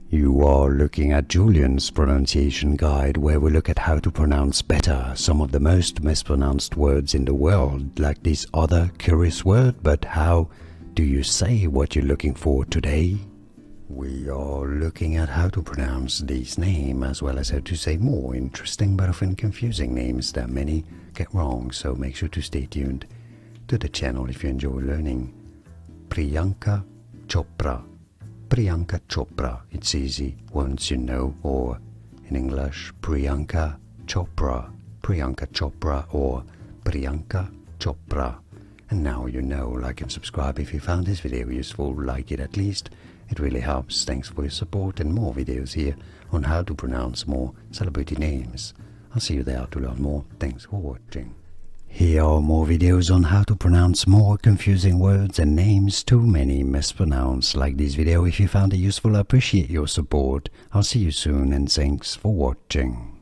You are looking at Julian's pronunciation guide, where we look at how to pronounce better some of the most mispronounced words in the world, like this other curious word, but how do you say what you're looking for today? We are looking at how to pronounce these names, as well as how to say more interesting but often confusing names that many get wrong, so make sure to stay tuned to the channel if you enjoy learning. Priyanka Chopra. Priyanka Chopra. It's easy once you know, or in English, Priyanka Chopra. Priyanka Chopra or Priyanka Chopra. And now you know. Like and subscribe if you found this video useful. Like it at least. It really helps. Thanks for your support and more videos here on how to pronounce more celebrity names. I'll see you there to learn more. Thanks for watching. Here are more videos on how to pronounce more confusing words and names too many mispronounced. Like this video if you found it useful. I appreciate your support. I'll see you soon and thanks for watching.